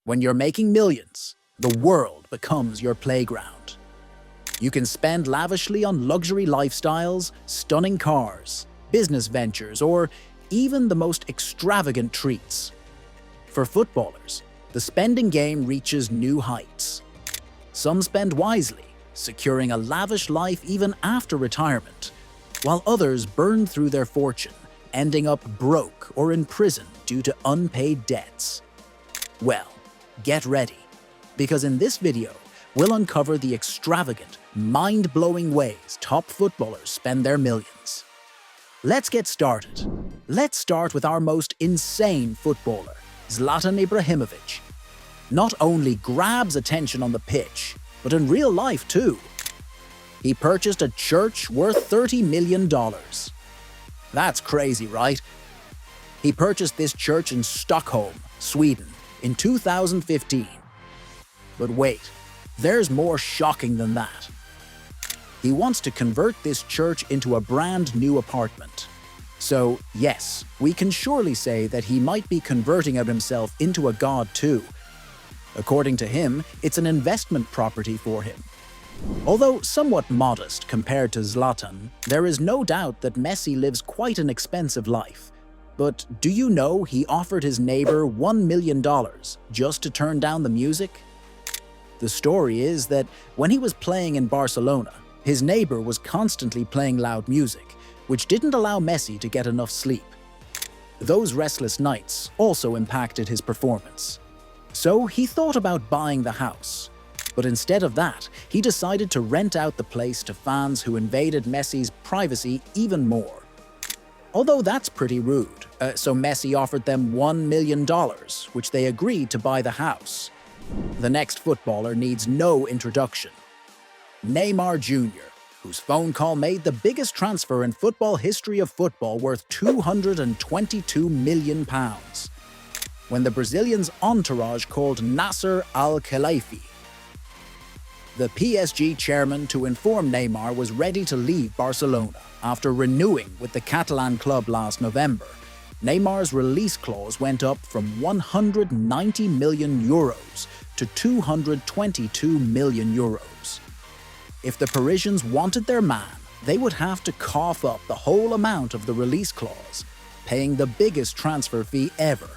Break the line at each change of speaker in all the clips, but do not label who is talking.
When you're making millions, the world becomes your playground. You can spend lavishly on luxury lifestyles, stunning cars, business ventures, or even the most extravagant treats. For footballers, the spending game reaches new heights. Some spend wisely, securing a lavish life even after retirement, while others burn through their fortune, ending up broke or in prison due to unpaid debts. Well, get ready, because in this video, we'll uncover the extravagant, mind-blowing ways top footballers spend their millions. Let's get started. Let's start with our most insane footballer, Zlatan Ibrahimovic. Not only grabs attention on the pitch, but in real life too. He purchased a church worth $30 million. That's crazy, right? He purchased this church in Stockholm, Sweden, in 2015. But wait, there's more shocking than that. He wants to convert this church into a brand new apartment. So yes, we can surely say that he might be converting himself into a god too. According to him, it's an investment property for him. Although somewhat modest compared to Zlatan, there is no doubt that Messi lives quite an expensive life. But do you know he offered his neighbor $1 million just to turn down the music? The story is that when he was playing in Barcelona, his neighbor was constantly playing loud music, which didn't allow Messi to get enough sleep. Those restless nights also impacted his performance. So he thought about buying the house. But instead of that, he decided to rent out the place to fans who invaded Messi's privacy even more. Although that's pretty rude, so Messi offered them $1 million, which they agreed to buy the house. The next footballer needs no introduction. Neymar Jr., whose phone call made the biggest transfer in football history of football worth £222 million. When the Brazilian's entourage called Nasser Al-Khelaifi, the PSG chairman, to inform Neymar was ready to leave Barcelona after renewing with the Catalan club last November. Neymar's release clause went up from 190 million euros to 222 million euros. If the Parisians wanted their man, they would have to cough up the whole amount of the release clause, paying the biggest transfer fee ever.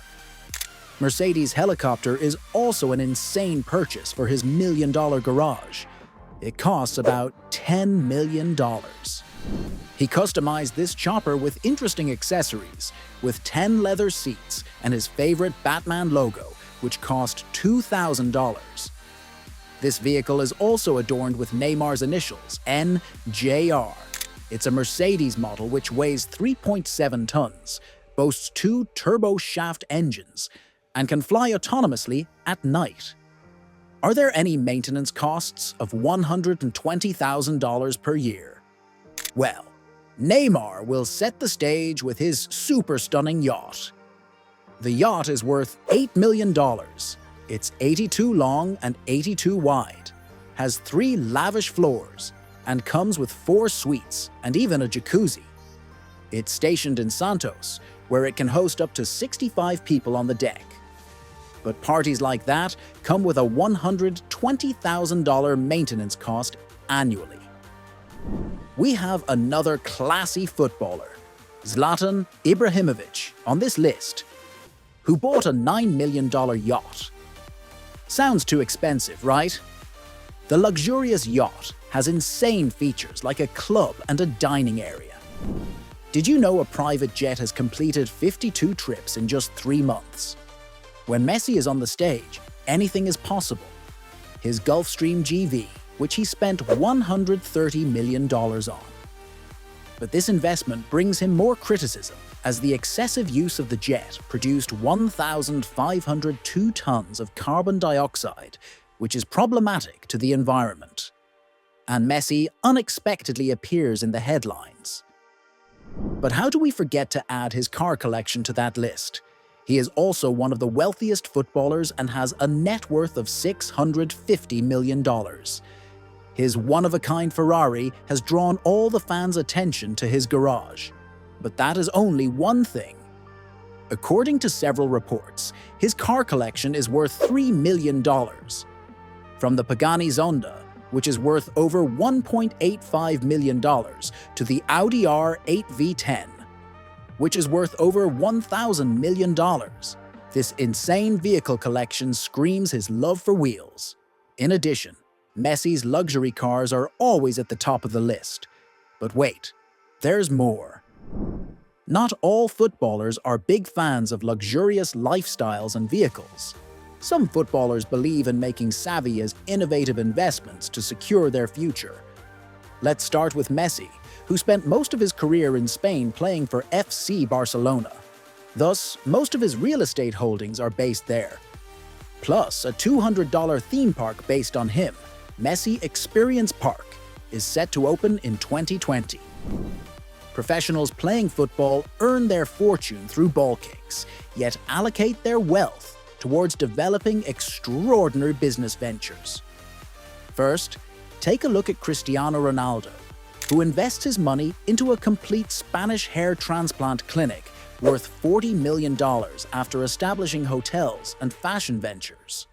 Mercedes' helicopter is also an insane purchase for his $1 million garage. It costs about $10 million. He customized this chopper with interesting accessories, with 10 leather seats and his favorite Batman logo, which cost $2,000. This vehicle is also adorned with Neymar's initials, NJR. It's a Mercedes model which weighs 3.7 tons, boasts 2 turbo-shaft engines, and can fly autonomously at night. Are there any maintenance costs of $120,000 per year? Well, Neymar will set the stage with his super stunning yacht. The yacht is worth $8 million. It's 82 long and 82 wide, has 3 lavish floors, and comes with 4 suites and even a jacuzzi. It's stationed in Santos, where it can host up to 65 people on the deck. But parties like that come with a $120,000 maintenance cost annually. We have another classy footballer, Zlatan Ibrahimovic, on this list, who bought a $9 million yacht. Sounds too expensive, right? The luxurious yacht has insane features like a club and a dining area. Did you know a private jet has completed 52 trips in just 3 months? When Messi is on the stage, anything is possible. His Gulfstream GV, which he spent $130 million on. But this investment brings him more criticism, as the excessive use of the jet produced 1,502 tons of carbon dioxide, which is problematic to the environment. And Messi unexpectedly appears in the headlines. But how do we forget to add his car collection to that list? He is also one of the wealthiest footballers and has a net worth of $650 million. His one-of-a-kind Ferrari has drawn all the fans' attention to his garage. But that is only one thing. According to several reports, his car collection is worth $3 million. From the Pagani Zonda, which is worth over $1.85 million, to the Audi R8 V10, which is worth over $1,000 million. This insane vehicle collection screams his love for wheels. In addition, Messi's luxury cars are always at the top of the list. But wait, there's more. Not all footballers are big fans of luxurious lifestyles and vehicles. Some footballers believe in making savvy as innovative investments to secure their future. Let's start with Messi, who spent most of his career in Spain playing for FC Barcelona. Thus, most of his real estate holdings are based there. Plus, a $200 theme park based on him, Messi Experience Park, is set to open in 2020. Professionals playing football earn their fortune through ball kicks, yet allocate their wealth towards developing extraordinary business ventures. First, take a look at Cristiano Ronaldo, who invests his money into a complete Spanish hair transplant clinic worth $40 million after establishing hotels and fashion ventures.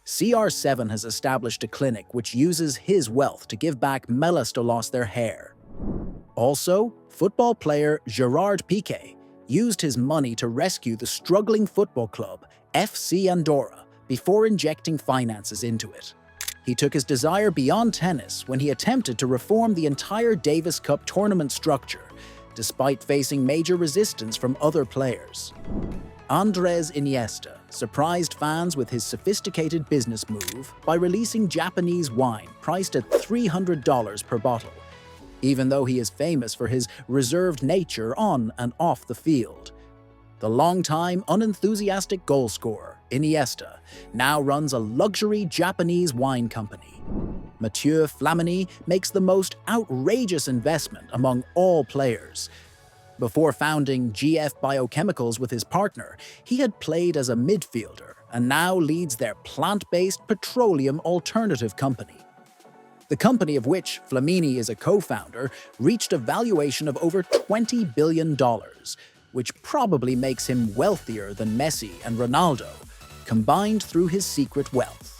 CR7 has established a clinic which uses his wealth to give back mullahs who lost their hair. Also, football player Gerard Piqué used his money to rescue the struggling football club FC Andorra before injecting finances into it. He took his desire beyond tennis when he attempted to reform the entire Davis Cup tournament structure, despite facing major resistance from other players. Andres Iniesta surprised fans with his sophisticated business move by releasing Japanese wine priced at $300 per bottle, even though he is famous for his reserved nature on and off the field. The longtime unenthusiastic goal scorer, Iniesta, now runs a luxury Japanese wine company. Mathieu Flamini makes the most outrageous investment among all players. Before founding GF Biochemicals with his partner, he had played as a midfielder and now leads their plant-based petroleum alternative company. The company of which Flamini is a co-founder reached a valuation of over $20 billion, which probably makes him wealthier than Messi and Ronaldo, combined through his secret wealth.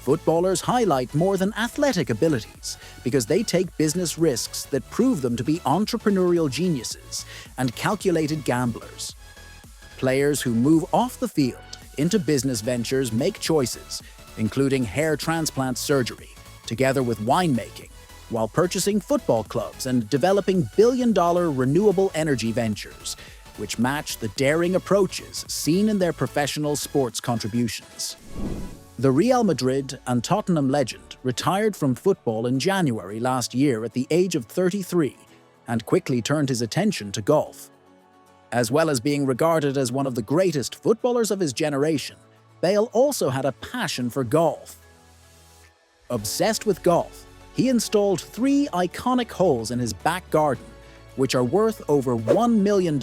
Footballers highlight more than athletic abilities because they take business risks that prove them to be entrepreneurial geniuses and calculated gamblers. Players who move off the field into business ventures make choices, including hair transplant surgery, together with winemaking, while purchasing football clubs and developing billion-dollar renewable energy ventures, which match the daring approaches seen in their professional sports contributions. The Real Madrid and Tottenham legend retired from football in January last year at the age of 33 and quickly turned his attention to golf. As well as being regarded as one of the greatest footballers of his generation, Bale also had a passion for golf. Obsessed with golf, he installed 3 iconic holes in his back garden, which are worth over $1 million,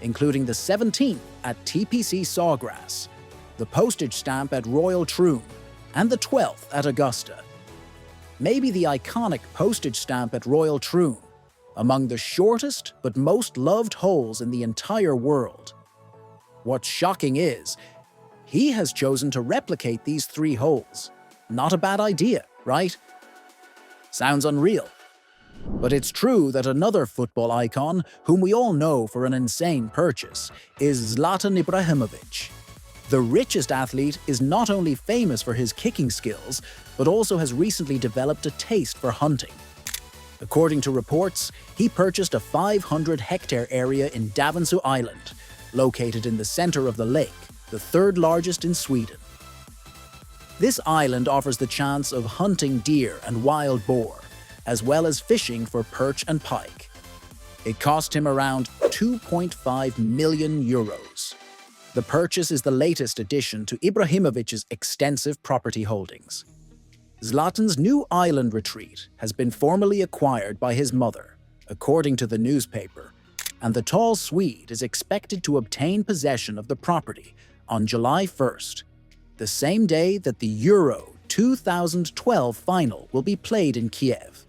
including the 17th at TPC Sawgrass, the postage stamp at Royal Troon, and the 12th at Augusta. Maybe the iconic postage stamp at Royal Troon, among the shortest but most loved holes in the entire world. What's shocking is, he has chosen to replicate these 3 holes. Not a bad idea, right? Sounds unreal. But it's true that another football icon, whom we all know for an insane purchase, is Zlatan Ibrahimovic. The richest athlete is not only famous for his kicking skills, but also has recently developed a taste for hunting. According to reports, he purchased a 500-hectare area in Davensu Island, located in the center of the lake, the 3rd largest in Sweden. This island offers the chance of hunting deer and wild boar, as well as fishing for perch and pike. It cost him around 2.5 million euros. The purchase is the latest addition to Ibrahimovic's extensive property holdings. Zlatan's new island retreat has been formally acquired by his mother, according to the newspaper, and the tall Swede is expected to obtain possession of the property on July 1st, the same day that the Euro 2012 final will be played in Kiev.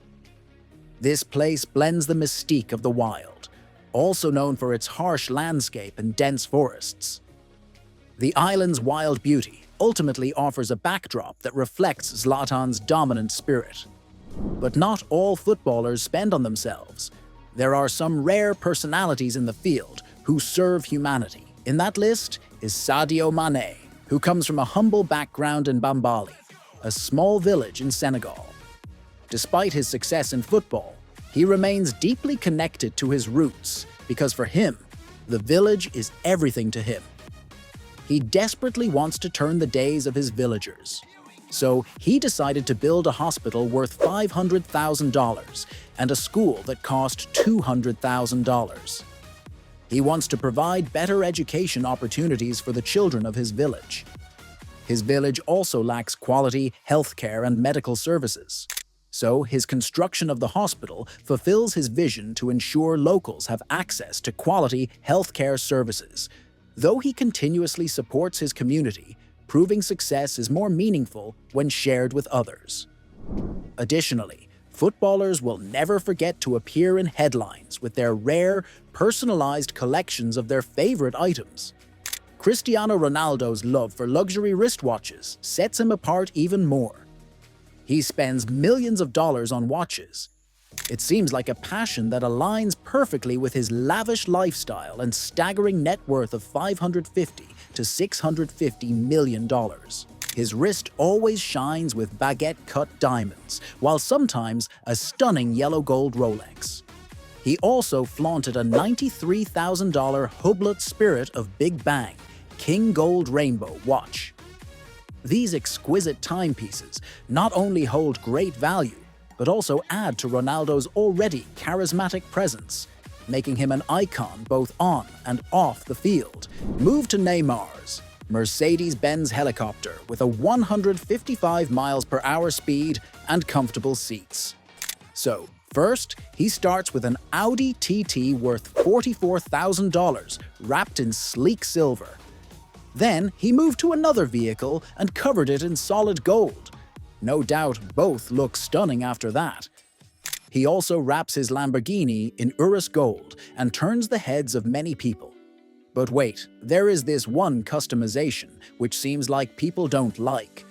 This place blends the mystique of the wild, also known for its harsh landscape and dense forests. The island's wild beauty ultimately offers a backdrop that reflects Zlatan's dominant spirit. But not all footballers spend on themselves. There are some rare personalities in the field who serve humanity. In that list is Sadio Mane, who comes from a humble background in Bambali, a small village in Senegal. Despite his success in football, he remains deeply connected to his roots because for him, the village is everything to him. He desperately wants to turn the days of his villagers. So he decided to build a hospital worth $500,000 and a school that cost $200,000. He wants to provide better education opportunities for the children of his village. His village also lacks quality healthcare and medical services. So his construction of the hospital fulfills his vision to ensure locals have access to quality healthcare services. Though he continuously supports his community, proving success is more meaningful when shared with others. Additionally, footballers will never forget to appear in headlines with their rare, personalized collections of their favorite items. Cristiano Ronaldo's love for luxury wristwatches sets him apart even more. He spends millions of dollars on watches. It seems like a passion that aligns perfectly with his lavish lifestyle and staggering net worth of $550 to $650 million. His wrist always shines with baguette-cut diamonds, while sometimes a stunning yellow-gold Rolex. He also flaunted a $93,000 Hublot Spirit of Big Bang King Gold Rainbow watch. These exquisite timepieces not only hold great value, but also add to Ronaldo's already charismatic presence, making him an icon both on and off the field. Move to Neymar's Mercedes-Benz helicopter with a 155 miles per hour speed and comfortable seats. So, first, he starts with an Audi TT worth $44,000 wrapped in sleek silver. Then he moved to another vehicle and covered it in solid gold. No doubt both look stunning after that. He also wraps his Lamborghini in Urus gold and turns the heads of many people. But wait, there is this one customization which seems like people don't like.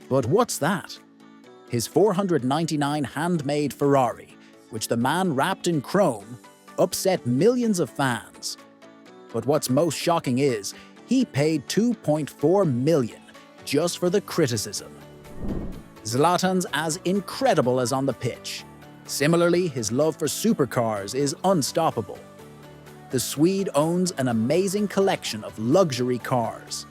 But what's that? His $499 handmade Ferrari, which the man wrapped in chrome, upset millions of fans. But what's most shocking is, he paid $2.4 million just for the criticism. Zlatan's as incredible as on the pitch. Similarly, his love for supercars is unstoppable. The Swede owns an amazing collection of luxury cars.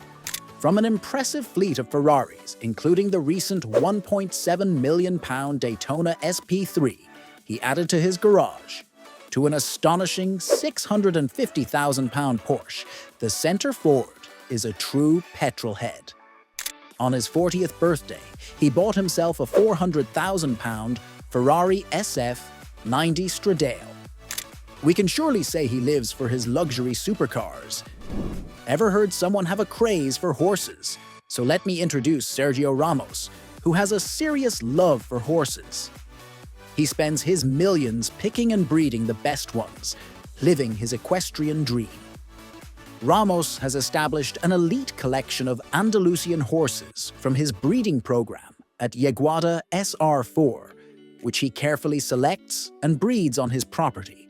From an impressive fleet of Ferraris, including the recent £1.7 million Daytona SP3, he added to his garage, to an astonishing £650,000 Porsche, the centre forward is a true petrolhead. On his 40th birthday, he bought himself a £400,000 Ferrari SF90 Stradale. We can surely say he lives for his luxury supercars. Ever heard someone have a craze for horses? So let me introduce Sergio Ramos, who has a serious love for horses. He spends his millions picking and breeding the best ones, living his equestrian dream. Ramos has established an elite collection of Andalusian horses from his breeding program at Yeguada SR4, which he carefully selects and breeds on his property.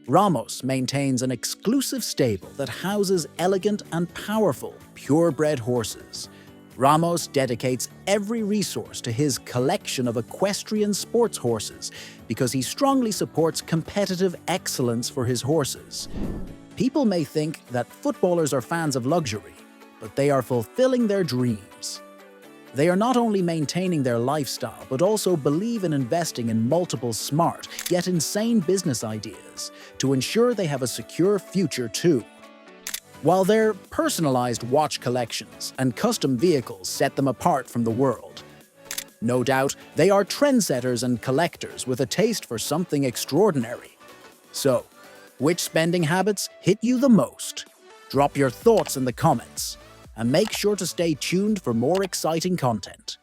Ramos maintains an exclusive stable that houses elegant and powerful purebred horses. Ramos dedicates every resource to his collection of equestrian sports horses because he strongly supports competitive excellence for his horses. People may think that footballers are fans of luxury, but they are fulfilling their dreams. They are not only maintaining their lifestyle, but also believe in investing in multiple smart, yet insane business ideas to ensure they have a secure future too. While their personalized watch collections and custom vehicles set them apart from the world, no doubt they are trendsetters and collectors with a taste for something extraordinary. So, which spending habits hit you the most? Drop your thoughts in the comments, and make sure to stay tuned for more exciting content.